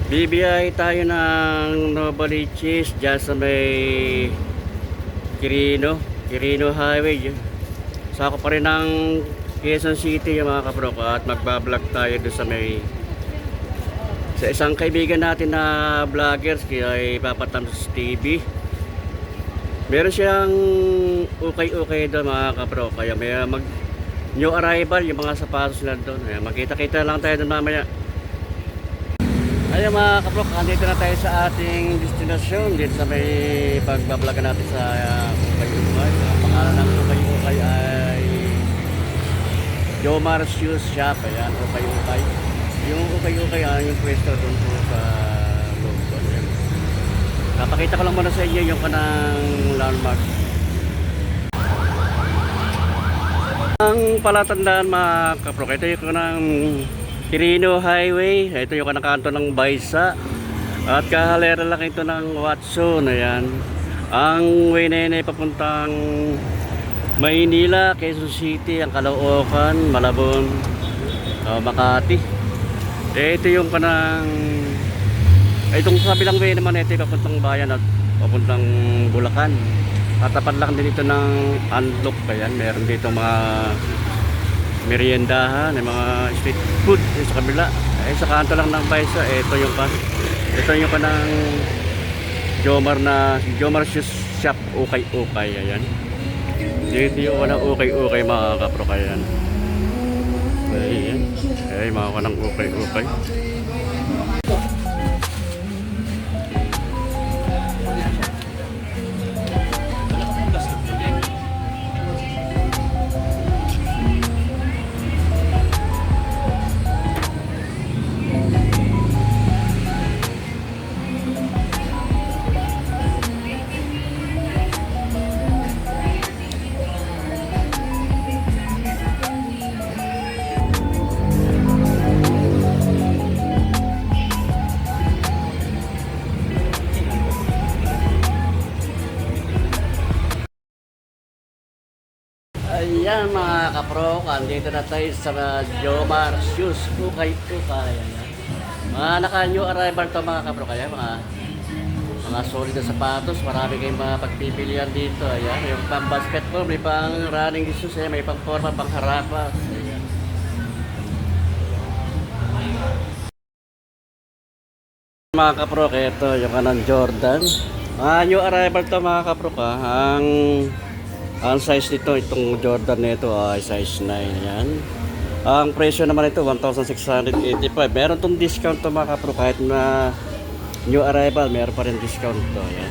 BBI tayo ng Novaliches dyan sa may Quirino Highway. Sako pa rin ng Quezon City yung mga kabroko, at magbablog tayo doon sa isang kaibigan natin na vloggers, kaya Papatam's TV. Meron siyang ukay doon mga kabroko, kaya may new arrival yung mga sapatos nila doon. Magkita-kita lang tayo doon mamaya. Ayun mga kabrok, andito na tayo sa ating destinasyon dito sa may pagbablog natin sa Ukay-Ukay. Ang pangalan ng Ukay-Ukay ay Jomar Shoes Shop. Ayan, Ukay-Ukay. Yung Ukay-Ukay yung pwesto doon po sa loob doon. Napakita ko lang muna sa inyo yung kanang landmark. Ang palatandaan mga kabrok, ito yung kanang Quirino Highway. Ito yung kanakanto ng Baysa. At kahalera lang ito ng Watson. Ayan. Ang way na yun ay papuntang Maynila, Quezon City, ang Caloocan, Malabon, Makati. Ito yung kanang itong kabilang way naman ito papuntang bayan at papuntang Bulacan. Tatapat lang din ito ng Unlock. Ayan. Meron dito mga meriendahan, mga street food sa kabila. Sa kanto lang ng Baysa, ito yung kanang Jomar Shoes Shop, Ukay-Ukay. Ayan. Dito yung kanang Ukay-Ukay mga kaprok. Ayan. Ayan. Ay, mga kanang Ukay-Ukay. Ayan mga kaprok, andito na tayo sa Jomar Shoes, Ukay-Ukay. Mga naka-new arrival to mga kaprok. Ayan, mga solid na sapatos. Marami kayong mga pagpipilian dito. Ayan, yung pang basketball, may pang running shoes, may pang forma, pang harapas. Ayan. Mga kaprok, ito yung kanang Jordan. Mga new arrival to mga kaprok. Ang size nito, itong Jordan nito ay size 9. Yan. Ang presyo naman ito 1,685. Meron tong discount to mga kapro, kahit na new arrival, meron pa rin discount to. Yan.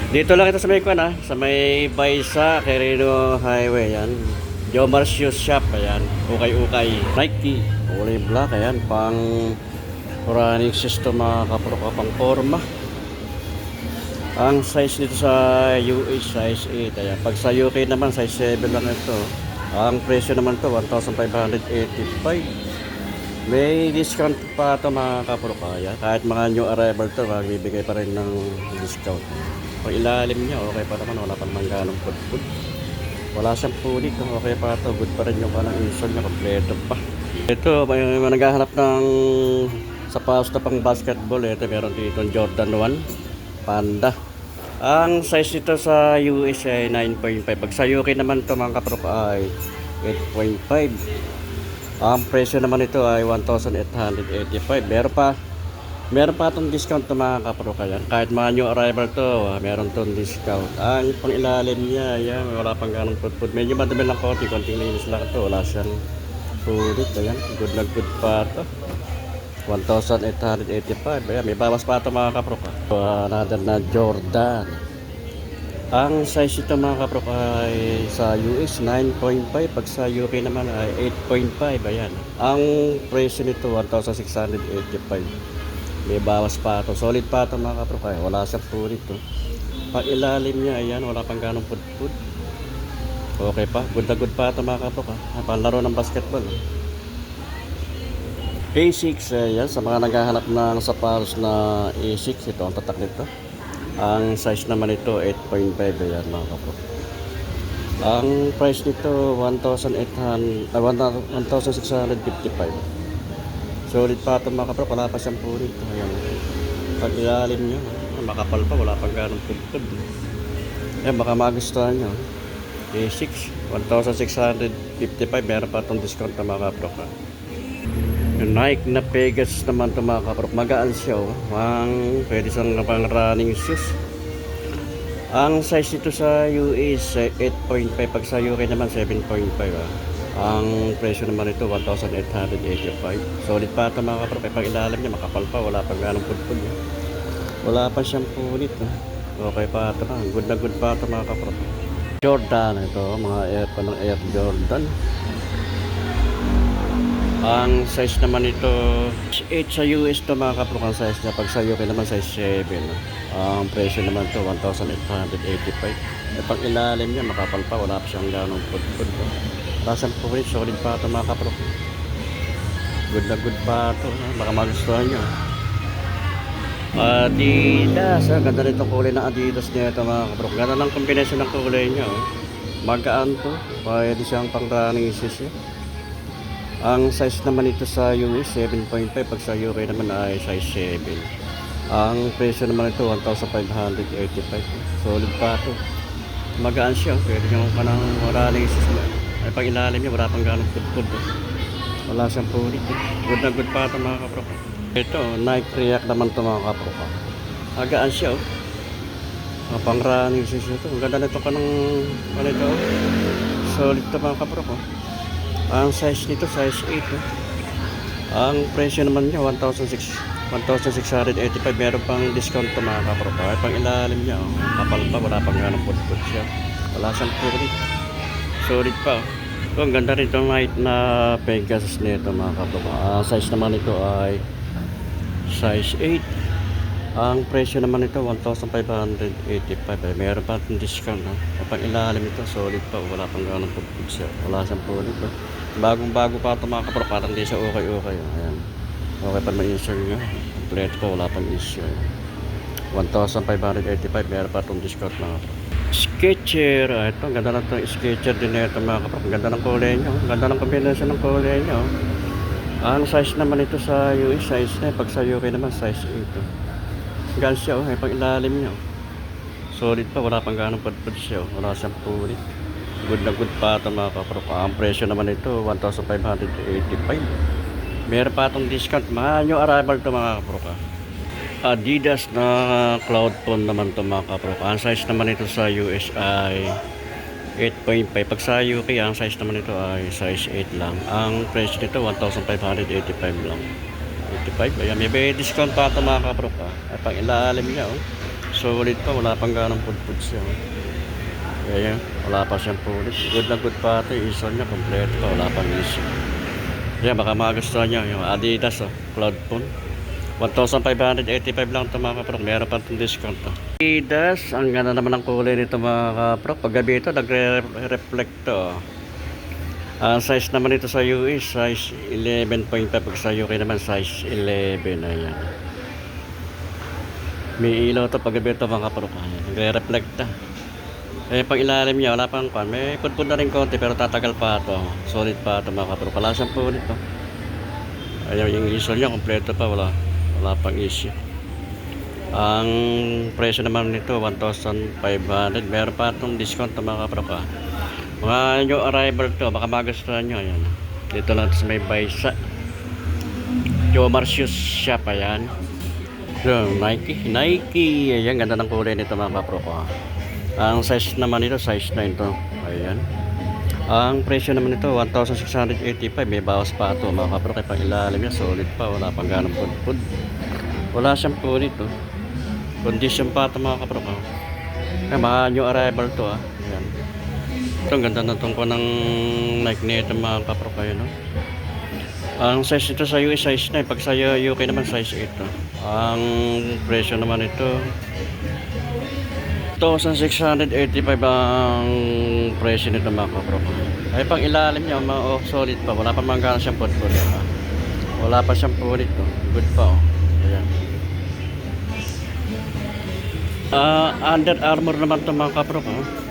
Dito lang ito sa may sa may Baysa, Quirino Highway. Yan. Jomar Shoes Shop. Ayan. Ukay-Ukay. Nike. Kulay black. Ayan. Pang running shoes to mga kapro, pang forma. Ang size nito sa US size 8. Ayan. Pag sa UK naman size 7 lang ito. Ang presyo naman to 1,585. May discount pa ito mga kapurukaya. Kahit mga new arrival to, magbibigay pa rin ng discount. Pag ilalim niya, okay pa naman. Wala pa naman ganong pud-pud. Wala siyang punit. Okay pa ito. Good pa rin yung kanang insole niya. Kompleto pa. Ito, may naghahanap ng sapatos na pang basketball. Ito, meron dito Jordan 1 Panda. Ang size nito sa US ay 9.5. Pag sa UK naman ito mga kaprok ay 8.5. Ang presyo naman ito ay 1,885. Meron pa itong discount to mga kaprok. Kahit mga new arrival to, meron itong discount. Ang pang ilalim niya, yan, wala pang ganong pud-pud. Medyo madami lang konting linis lang ito. Wala siyang pudit. Ayan, good na good pa ito. 1,885. Ayan, may bawas pa ito mga kaprok. Another na Jordan. Ang size ito mga kaprok ay sa US 9.5. Pag sa UK naman ay 8.5. Ayan. Ang presyo nito 1,685. May bawas pa ito. Solid pa ito mga kaprok. Wala siyang pulit to. Pag ilalim niya, ayan, wala pang ganong pud-pud. Okay pa. Good na good pa ito mga kaprok. Panlaro ng basketball. A6, yan, sa mga naghahanap ng sapatos na A6, ito ang tatak nito. Ang size naman ito 8.5. Ayan mga kapro. Ang price nito 1,655. Solid pa ito mga kapro, wala pa siyang punit. Ayan. Pag ilalim nyo, makapal pa, wala pang ganong pudpud. Ayan, baka magustuhan nyo. A6, 1,655, meron pa itong discount na mga kapro. Yung Nike na Pegasus naman ito mga kapro, magaan siya. Pwede siyang pang running shoes. Ang size nito sa US 8.5, pag sa UK naman 7.5. Ang presyo naman ito 1,885. Solid pa ito mga kapro, pag ilalim niya makapal pa, wala pang ganong pudpud. Wala pa siyang punit. Okay pa ito na, good na good pa ito mga kapro. Jordan, ito mga Air pa ng Air Jordan. Ang size naman ito 8 sa US to mga kapro, ang size niya. Pag sa UK naman size 7. Ang presyo naman ito 1,885. Pag ilalim niya makapal pa, wala pa siyang ganong pudpud. Rasang punit, solid pa ito mga kapro. Good na good pa ito, baka magustuhan nyo. Adidas, ganda nitong kulay ng Adidas niya ito mga kapro. Ganda ng kombinasyon ng kulay niya. Magaan to, pwede siyang pang running shoes. Ang size naman ito sa US 7.5, pag sa UK naman ay size 7. Ang presyo naman ito 1,585. Solid pa ito, magaan siya, pwede siyang panang running shoes. Ay pag ilalim niya wala pang ganong pudpud. Wala siyang punit. Good na good pa ito mga kapro. Ito Nike React naman ito mga kapro. Magaan siya pang running shoes ito. Ang ganda nito ka ng ito. Solid ito mga kapro. Ang size nito size 8. Ang presyo naman niya 1,685. Meron pang discount ito mga kapro. Ay pang ilalim niya kapal pa, wala pang ganong pudpud siya. Wala siyang punit. Solid pa. Ang ganda rin itong Nike na Pegasus nito mga kapro. Size naman ito ay size 8. Ang presyo naman ito 1,585. Meron pa itong discount. Pag ilalim ito solid pa, wala pang ganong pudpud siya. Wala siyang punit. Bagong bago pa ito mga kapro, parang di siya okay. Ayan. Okay pa naman insert nyo. Kompleto pa, wala pang issue. 1,585. Meron pa itong discount mga kapro. Sketcher, ito, ganda na itong Sketcher din na ito mga kapro. Ganda ng kulay nyo, ganda ng kombinasyon ng kulay nyo. Ang size naman ito sa US size na, pag sa UK naman size 8. Gan siya, pag ilalim nyo solid pa, wala pang ganong pudpud siya. Wala siyang punit. Good na good pa ito mga kapro. Ang presyo naman ito 1,585. Meron pa itong discount, mga new arrival ito mga kapro. Adidas na Cloud Phone naman ito mga kapro. Ang size naman ito sa US ay 8.5. Pag sa UK ang size naman ito ay size 8 lang. Ang price nito 1,585 lang. 85. Ayan, may discount pa ito mga kapro. Ay pang ilalim niya solid pa, wala pang ganong pudpud siya. Ayan, wala pa siyang polish. Good na good pa ito. Isol niya kompleto pa, wala pang issue. Ayan, baka magustuhan niya yung Adidas Cloud Phone. 1,585 lang ito mga kapro. Meron pa itong discount. Adidas, ang ganda naman ang kulay nito mga kapro. Paggabi ito, nagre-reflect to. Ang size naman ito sa US, size 11.5. Pag sa UK naman, size 11. Ayan. May ilaw ito paggabi ito mga kapro. Nagre-reflect. Pag ilalim niya, wala pang kwan. May pudpud na rin konti, pero tatagal pa ito. Solid pa ito mga kapro. Wala siyang punit. Ayan, yung isol niya, kompleto pa. Wala pang issue. Ang presyo naman nito 1,500. Meron pa itong discount mga kapro. Mga new arrival to, baka magustuhan nyo. Ayan. Dito lang sa may Baysa Joe Marcius shop. Ayan. So, Nike. Ayan, ganda ng kulay nito mga kapro. Ang size naman nito size 9 to. Ayan. Ang presyo naman nito 1,685. May bawas pa ito mga kapro. Kaya pang ilalim niya solid pa, wala pang ganong pudpud. Wala siyang punit condition pa ito mga kapro. Kaya mga new arrival to. Ayan. Ito ang ganda na itong ng Nike nito mga kapro kayo. Ang size nito sa US size 9. Pag sa UK naman size 8 to. Ang presyo naman ito 1,685 ang presyo nito mga kapro. Ay pang ilalim niya solid pa, wala pa mangga siyang pudpud. Wala pa siyang punit good pa ayan. Under Armour naman ito mga kapro.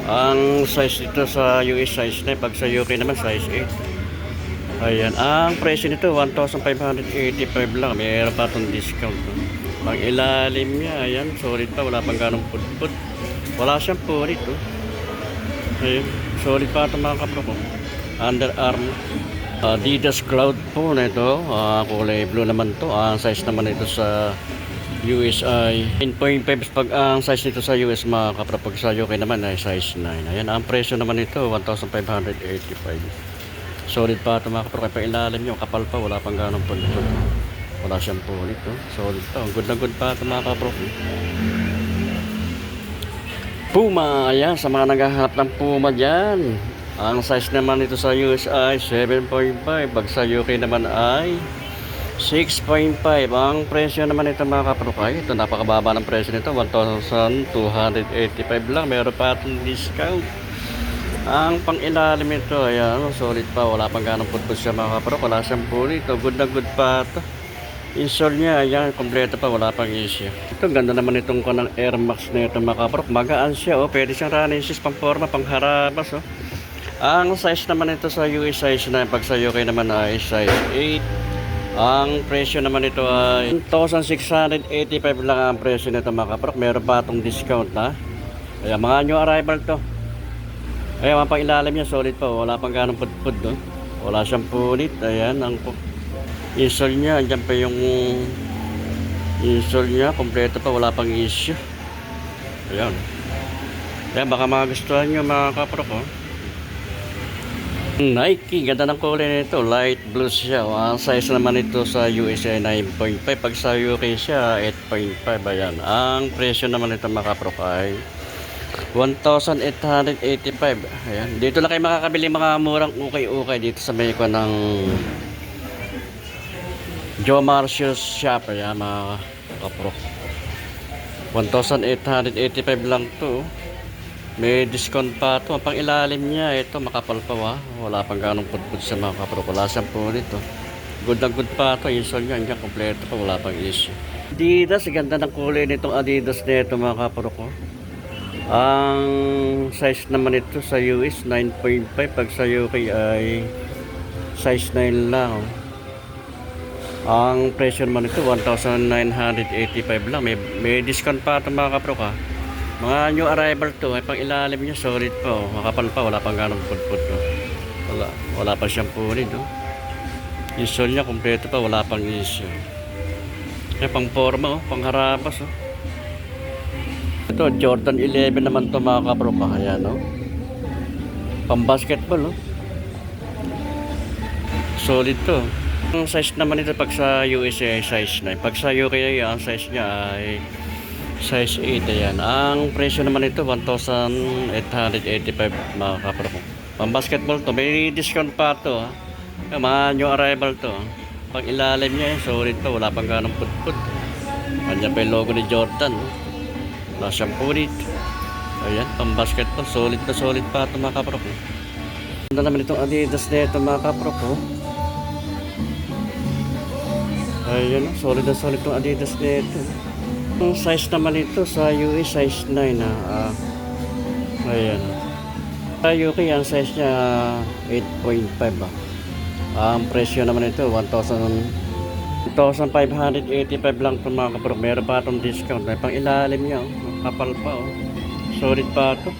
Ang size nito sa US size 9, pag sa UK naman size 8. Ayan, ang presyo nito 1,585 lang. Mayroon pa itong discount. No? Pang ilalim niya, ayan, solid pa, wala pang ganong pudpud. Wala siyang pulit. Oh. Ayan, solid pa ito mga kapro ko. Under Armour. Adidas Cloud po na ito. Kulay blue naman to. Ang size naman ito sa US ay 10.5 pag ang size nito sa US mga kapro. Pag sa UK naman ay size 9. Ayan, ang presyo naman nito 1,585. Solid pa ito mga kapro. Kaya pang ilalim nyo, kapal pa, wala pang ganong pudpud. Wala siyang pulit. Oh. Solid pa. Good na good pa ito mga kapro. Puma, ayan, sa mga naghahanap ng Puma dyan. Ang size naman ito sa US ay 7.5. Pag sa UK naman ay 6.5. Ang presyo naman ito mga kaprokay, ito napakababa ng presyo nito, 1,285 lang. Meron pa itong discount. Ang pang ilalim ito, ayan, solid pa. Wala pang ganong putput siya mga kaprok. Wala siyang pulit. Good na good pa ito. Insole niya, ayan, kompleto pa, wala pang issue. Ito, ganda naman itong kanang Air Max na ito mga kaprok. Magaan siya, oh. Pwede siyang running shoes, pang forma, pang harabas, oh. Ang size naman ito sa US size 9, pag sa UK naman ay size 8. Ang presyo naman ito ay 1,685 lang ang presyo nito mga kaprok. Meron pa itong discount ha. Ayan, mga new arrival to. Ayan, mga pang ilalim niya, solid pa. Wala pang ganong pudpud no? Wala siyang punit. Ayan, ang insole niya, andyan pa yung insole niya, kompleto pa, wala pang issue. Ayan. Ayan, baka magustuhan nyo mga kaprok oh. Nike, ganda ng kulay nito, light blue siya. Ang size naman ito sa USA 9.5, pag sa UK siya 8.5. Ayan, ang presyo naman nito mga kaprok ay 1,885. Ayan, dito lang kayo makakabili mga murang ukay-ukay dito sa Mexico ng Joe Marcius Shop. Ayan mga kaprok, 1,885 lang to. May discount pa ito. Ang pang ilalim niya, ito makapal pa wa. Wala pang ganong putput sa mga kapro. Wala siyang pulit. Oh. Good na good pa ito. Insole niya, andyan kompleto pa. Wala pang issue. Adidas, ganda ng kulay nitong Adidas nito mga kapro ko. Ang size naman ito sa US 9.5. Pag sa UK ay size 9 lang. Ang presyo naman ito 1,985 lang. May discount pa ito mga kapro ka. Mga new arrival to, ay pang ilalim niya, solid pa oh. Makapal pa, wala pang ganong pudpud oh. Wala pa siyang pulit oh. Yung sole niya, kompleto pa, wala pang issue. Kaya pang forma oh, pang harabas oh. Ito, Jordan 11 naman to mga kapropa, ayan oh. Pang basketball oh. Solid to. Ang size naman ito pag sa USA ay size 9. Pag sa UK ang size niya ay size 8. Ayan. Ang presyo naman ito 1,885 mga kapro ko. Pang basketball to, may discount pa to ha. Mga new arrival to ha. Pag ilalim niya solid pa, wala pang ganong putput. Andyan pa yung logo ni Jordan. Wala siyang pulit. Ayan, pang basketball, solid pa ito mga kapro ko. Ganda naman itong Adidas na ito mga kapro ko. Ayan, solid itong Adidas na ito. Ang size naman ito sa US size 9 ha. Ayan. Sa UK ang size niya 8.5 ang presyo naman ito 1,585 lang ito mga kapro. Meron pa itong discount. May pang ilalim niya oh. Kapal pa oh. Solid pa ito.